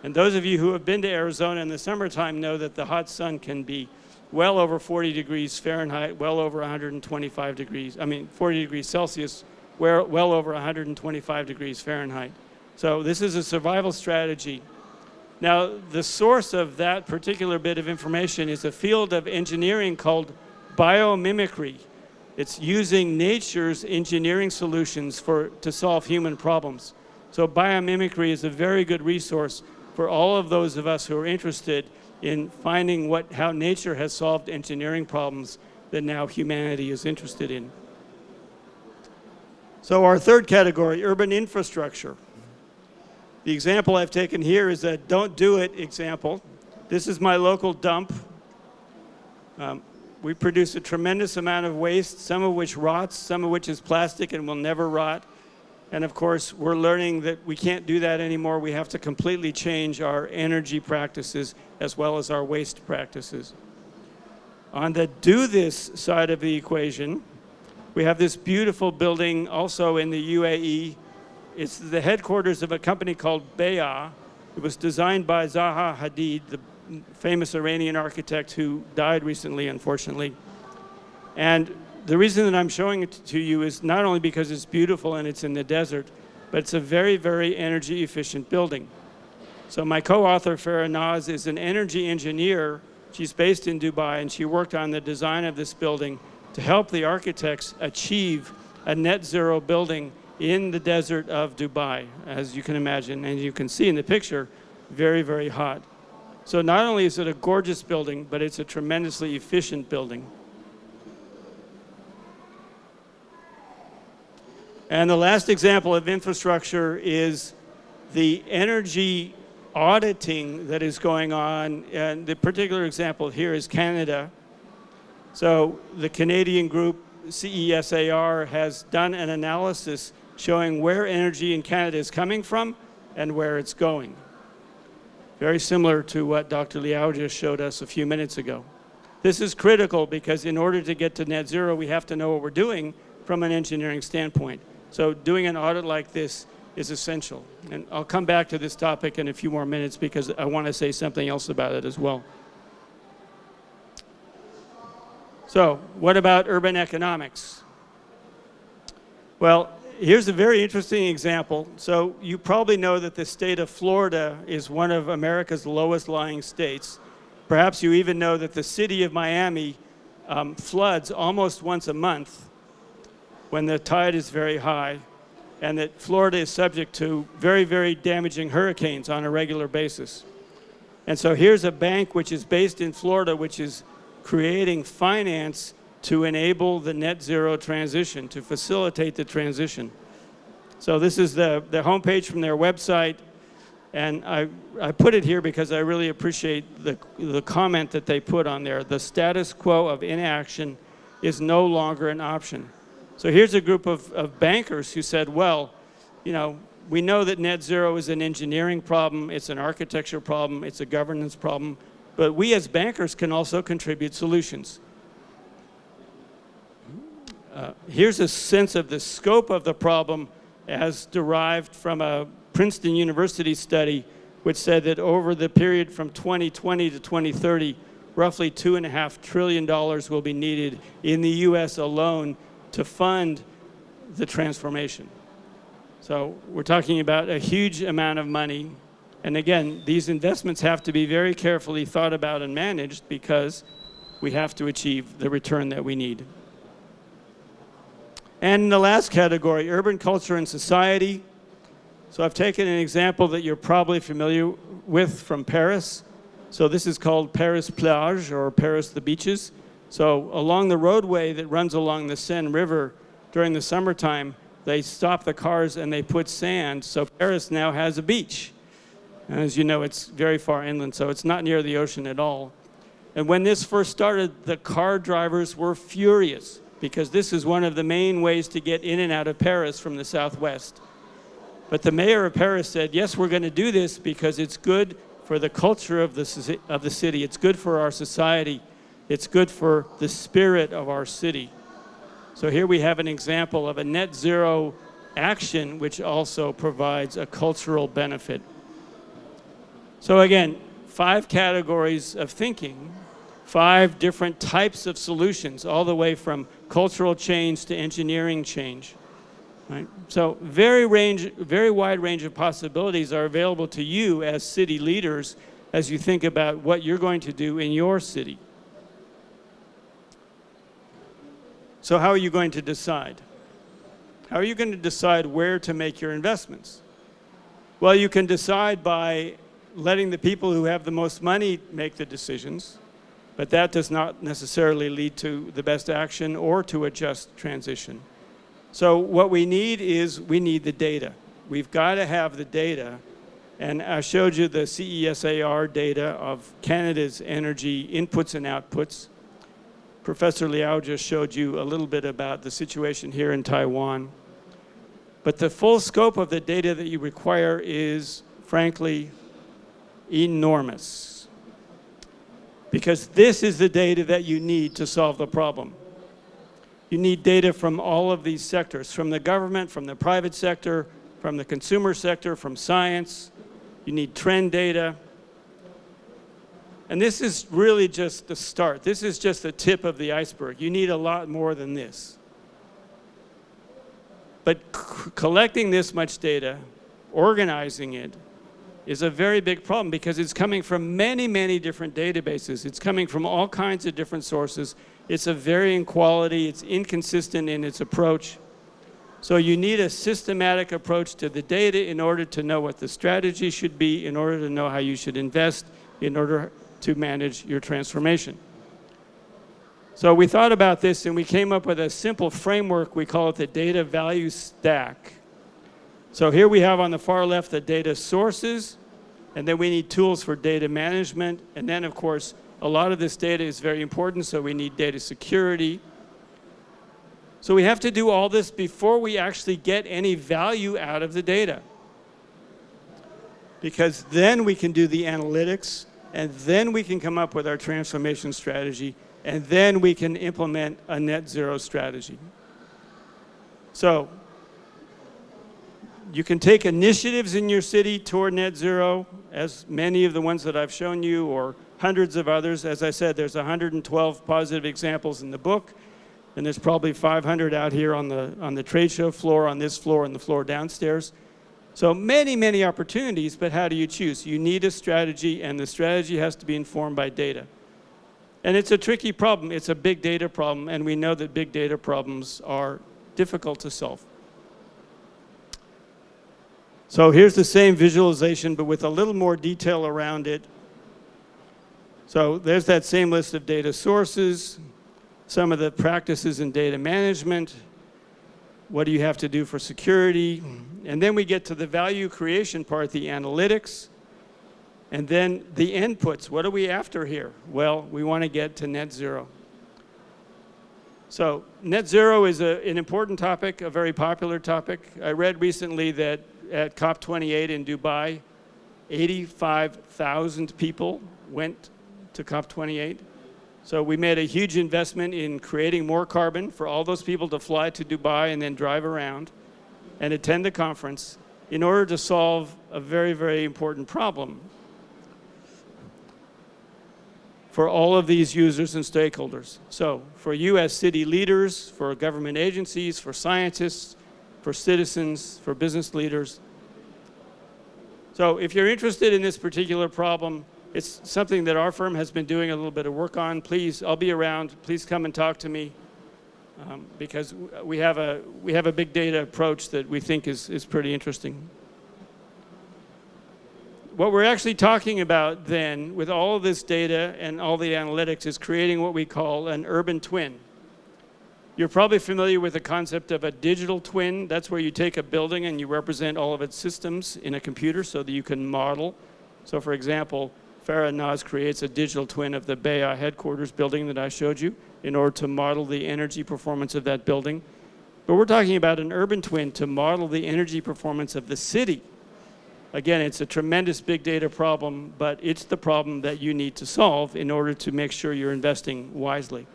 And those of you who have been to Arizona in the summertime know that the hot sun can be well over 40 degrees Fahrenheit, well over 125 degrees, 40 degrees Celsius, well over 125 degrees Fahrenheit. So this is a survival strategy. Now, the source of that particular bit of information is a field of engineering called biomimicry. It's using nature's engineering solutions to solve human problems. So biomimicry is a very good resource for all of those of us who are interested in finding how nature has solved engineering problems that now humanity is interested in. So our third category, urban infrastructure. The example I've taken here is a don't do it example. This is my local dump. We produce a tremendous amount of waste, some of which rots, some of which is plastic and will never rot. And of course, we're learning that we can't do that anymore. We have to completely change our energy practices as well as our waste practices. On the do this side of the equation, we have this beautiful building also in the UAE. It's the headquarters of a company called Beya. It was designed by Zaha Hadid, the famous Iranian architect who died recently, unfortunately. And the reason that I'm showing it to you is not only because it's beautiful and it's in the desert, but it's a very, very energy efficient building. So my co-author, Farah Naz, is an energy engineer. She's based in Dubai, and she worked on the design of this building to help the architects achieve a net zero building in the desert of Dubai, as you can imagine. And you can see in the picture, very, very hot. So not only is it a gorgeous building, but it's a tremendously efficient building. And the last example of infrastructure is the energy auditing that is going on. And the particular example here is Canada. So the Canadian group, CESAR, has done an analysis showing where energy in Canada is coming from and where it's going. Very similar to what Dr. Liao just showed us a few minutes ago. This is critical because in order to get to net zero, we have to know what we're doing from an engineering standpoint. So doing an audit like this is essential. And I'll come back to this topic in a few more minutes because I want to say something else about it as well. So what about urban economics? Well, here's a very interesting example. So you probably know that the state of Florida is one of America's lowest lying states. Perhaps you even know that the city of Miami floods almost once a month when the tide is very high, and that Florida is subject to very, very damaging hurricanes on a regular basis. And so here's a bank which is based in Florida, which is creating finance to enable the net zero transition, to facilitate the transition. So this is the homepage from their website, and I put it here because I really appreciate the comment that they put on there. The status quo of inaction is no longer an option. So here's a group of bankers who said, well, you know, we know that net zero is an engineering problem, it's an architecture problem, it's a governance problem, but we as bankers can also contribute solutions. Here's a sense of the scope of the problem as derived from a Princeton University study which said that over the period from 2020 to 2030, roughly $2.5 trillion will be needed in the US alone to fund the transformation. So we're talking about a huge amount of money. And again, these investments have to be very carefully thought about and managed because we have to achieve the return that we need. And the last category, urban culture and society. So I've taken an example that you're probably familiar with from Paris. So this is called Paris Plage, or Paris the Beaches. So along the roadway that runs along the Seine River during the summertime, they stop the cars and they put sand. So Paris now has a beach. And as you know, it's very far inland, so it's not near the ocean at all. And when this first started, the car drivers were furious because this is one of the main ways to get in and out of Paris from the southwest. But the mayor of Paris said, yes, we're going to do this because it's good for the culture of the city. It's good for our society. It's good for the spirit of our city. So here we have an example of a net zero action which also provides a cultural benefit. So again, 5 categories of thinking, 5 different types of solutions, all the way from cultural change to engineering change. Right? So very wide range of possibilities are available to you as city leaders as you think about what you're going to do in your city. So how are you going to decide? How are you going to decide where to make your investments? Well, you can decide by letting the people who have the most money make the decisions, but that does not necessarily lead to the best action or to a just transition. So what we need is the data. We've got to have the data, and I showed you the CESAR data of Canada's energy inputs and outputs. Professor Liao just showed you a little bit about the situation here in Taiwan. But the full scope of the data that you require is, frankly, enormous. Because this is the data that you need to solve the problem. You need data from all of these sectors, from the government, from the private sector, from the consumer sector, from science. You need trend data. And this is really just the start. This is just the tip of the iceberg. You need a lot more than this. But collecting this much data, organizing it, is a very big problem because it's coming from many, many different databases. It's coming from all kinds of different sources. It's of varying quality. It's inconsistent in its approach. So you need a systematic approach to the data in order to know what the strategy should be, in order to know how you should invest, in order to manage your transformation. So we thought about this and we came up with a simple framework. We call it the data value stack. So here we have on the far left the data sources, and then we need tools for data management. And then, of course, a lot of this data is very important, so we need data security. So we have to do all this before we actually get any value out of the data. Because then we can do the analytics, and then we can come up with our transformation strategy, and then we can implement a net zero strategy. So you can take initiatives in your city toward net zero, as many of the ones that I've shown you, or hundreds of others. As I said, there's 112 positive examples in the book, and there's probably 500 out here on the trade show floor, on this floor, and the floor downstairs. So many, many opportunities, but how do you choose? You need a strategy, and the strategy has to be informed by data. And it's a tricky problem. It's a big data problem, and we know that big data problems are difficult to solve. So here's the same visualization, but with a little more detail around it. So there's that same list of data sources, some of the practices in data management, what do you have to do for security, and then we get to the value creation part, the analytics, and then the inputs. What are we after here? Well, we want to get to net zero. So net zero is an important topic, a very popular topic. I read recently that at COP28 in Dubai, 85,000 people went to COP28. So we made a huge investment in creating more carbon for all those people to fly to Dubai and then drive around and attend the conference in order to solve a very, very important problem for all of these users and stakeholders. So for you as city leaders, for government agencies, for scientists, for citizens, for business leaders. So if you're interested in this particular problem, it's something that our firm has been doing a little bit of work on. Please, I'll be around. Please come and talk to me because we have a big data approach that we think is pretty interesting. What we're actually talking about then with all of this data and all the analytics is creating what we call an urban twin. You're probably familiar with the concept of a digital twin. That's where you take a building and you represent all of its systems in a computer so that you can model. So for example, Farah Naz creates a digital twin of the BEA headquarters building that I showed you in order to model the energy performance of that building. But we're talking about an urban twin to model the energy performance of the city. Again, it's a tremendous big data problem, but it's the problem that you need to solve in order to make sure you're investing wisely.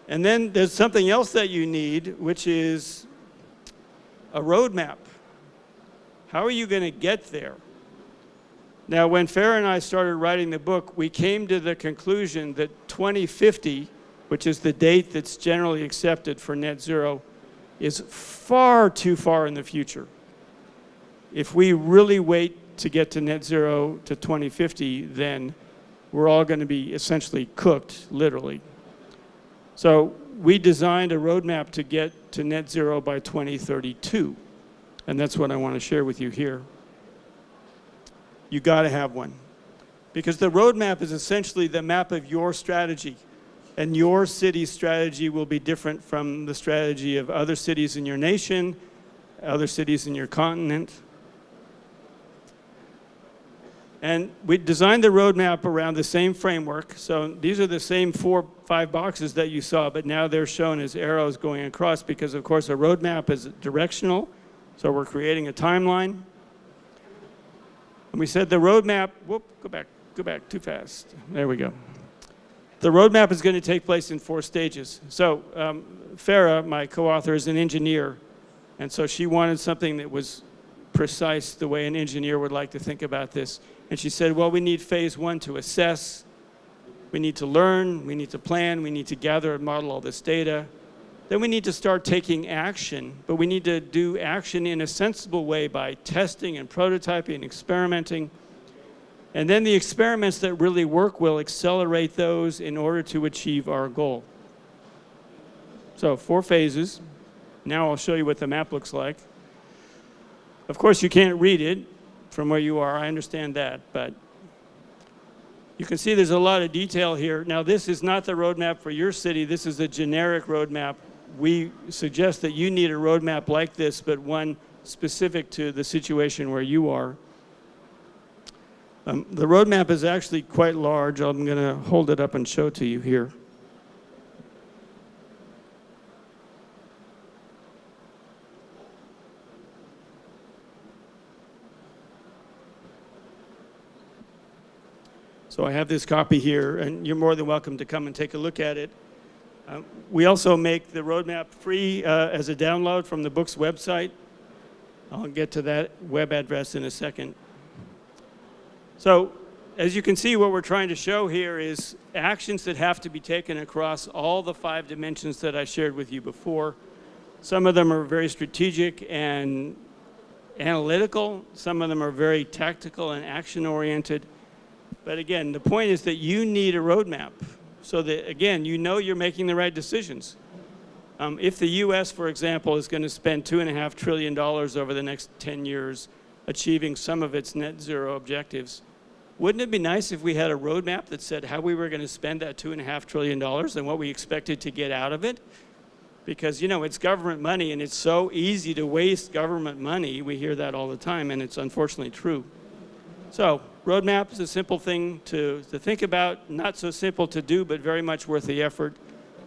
And then there's something else that you need, which is a roadmap. How are you going to get there? Now, when Farah and I started writing the book, we came to the conclusion that 2050, which is the date that's generally accepted for net zero, is far too far in the future. If we really wait to get to net zero to 2050, then we're all going to be essentially cooked, literally. So we designed a roadmap to get to net zero by 2032. And that's what I want to share with you here. You got to have one. Because the roadmap is essentially the map of your strategy. And your city's strategy will be different from the strategy of other cities in your nation, other cities in your continent. And we designed the roadmap around the same framework. So these are the same 4-5 boxes that you saw, but now they're shown as arrows going across because, of course, a roadmap is directional. So we're creating a timeline. And we said the roadmap, whoop, go back too fast. There we go. The roadmap is going to take place in 4 stages. So Farah, my co-author, is an engineer. And so she wanted something that was precise the way an engineer would like to think about this. And she said, well, we need phase 1 to assess. We need to learn. We need to plan. We need to gather and model all this data. Then we need to start taking action. But we need to do action in a sensible way by testing and prototyping and experimenting. And then the experiments that really work will accelerate those in order to achieve our goal. So 4 phases. Now I'll show you what the map looks like. Of course, you can't read it from where you are. I understand that, but you can see there's a lot of detail here. Now, this is not the roadmap for your city. This is a generic roadmap. We suggest that you need a roadmap like this, but one specific to the situation where you are. The roadmap is actually quite large. I'm going to hold it up and show it to you here. So I have this copy here, and you're more than welcome to come and take a look at it. We also make the roadmap free as a download from the book's website. I'll get to that web address in a second. So as you can see, what we're trying to show here is actions that have to be taken across all the 5 dimensions that I shared with you before. Some of them are very strategic and analytical. Some of them are very tactical and action-oriented. But again, the point is that you need a roadmap so that, again, you know you're making the right decisions. If the US, for example, is going to spend $2.5 trillion over the next 10 years achieving some of its net zero objectives, wouldn't it be nice if we had a roadmap that said how we were going to spend that $2.5 trillion and what we expected to get out of it? Because, you know, it's government money, and it's so easy to waste government money. We hear that all the time, and it's unfortunately true. So, roadmap is a simple thing to think about, not so simple to do, but very much worth the effort.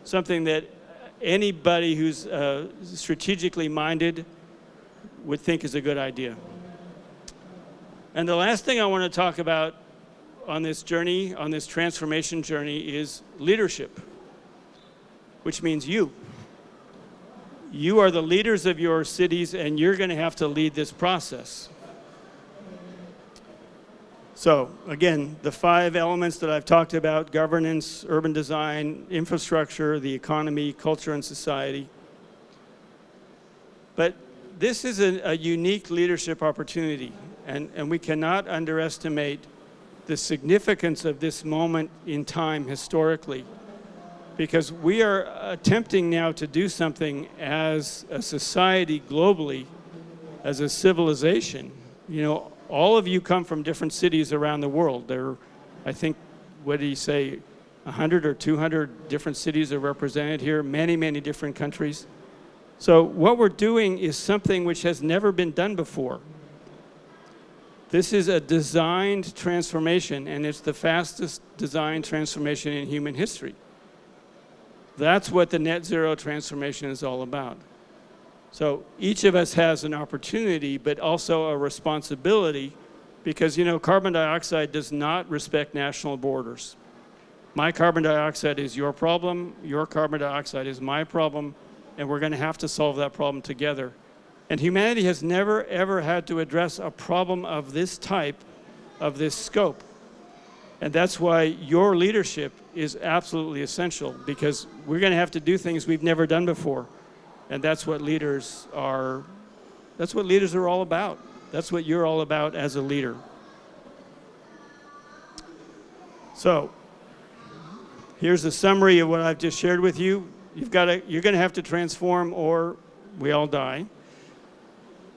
Something that anybody who's strategically minded would think is a good idea. And the last thing I want to talk about on this journey, on this transformation journey, is leadership, which means you. You are the leaders of your cities, and you're going to have to lead this process. So, again, the 5 elements that I've talked about: governance, urban design, infrastructure, the economy, culture, and society. But this is a unique leadership opportunity, and we cannot underestimate the significance of this moment in time historically, because we are attempting now to do something as a society globally, as a civilization. You know, all of you come from different cities around the world. There are, I think, what did he say, 100 or 200 different cities are represented here, many, many different countries. So what we're doing is something which has never been done before. This is a designed transformation, and it's the fastest designed transformation in human history. That's what the net zero transformation is all about. So each of us has an opportunity, but also a responsibility, because, you know, carbon dioxide does not respect national borders. My carbon dioxide is your problem, your carbon dioxide is my problem, and we're going to have to solve that problem together. And humanity has never, ever had to address a problem of this type, of this scope. And that's why your leadership is absolutely essential, because we're going to have to do things we've never done before. And that's what leaders are all about. That's what you're all about as a leader. So, here's a summary of what I've just shared with you. You're going to have to transform, or we all die.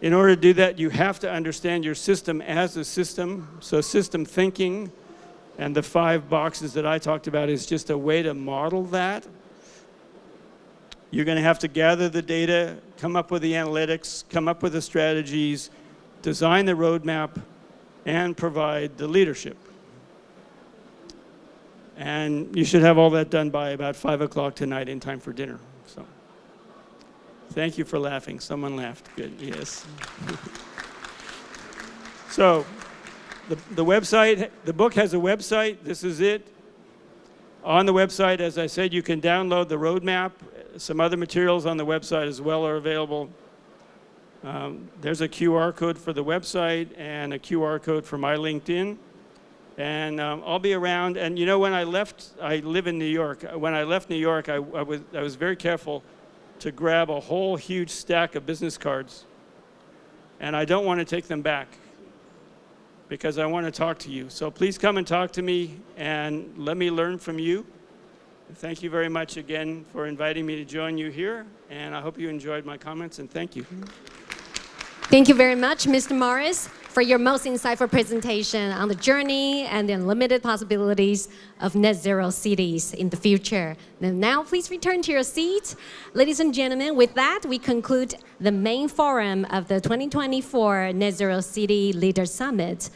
In order to do that, you have to understand your system as a system. So system thinking and the 5 boxes that I talked about is just a way to model that. You're going to have to gather the data, come up with the analytics, come up with the strategies, design the roadmap, and provide the leadership. And you should have all that done by about 5 o'clock tonight in time for dinner. So, thank you for laughing. Someone laughed. Good, yes. So, the website, the book has a website. This is it. On the website, as I said, you can download the roadmap. Some other materials on the website as well are available. There's a QR code for the website and a QR code for my LinkedIn. And I'll be around. And you know, when I live in New York. When I left New York, I was very careful to grab a whole huge stack of business cards. And I don't want to take them back, because I want to talk to you. So please come and talk to me and let me learn from you. Thank you very much again for inviting me to join you here, and I hope you enjoyed my comments, and thank you. Thank you very much, Mr. Morris, for your most insightful presentation on the journey and the unlimited possibilities of net zero cities in the future. And now, please return to your seats. Ladies and gentlemen, with that, we conclude the main forum of the 2024 Net Zero City Leaders Summit.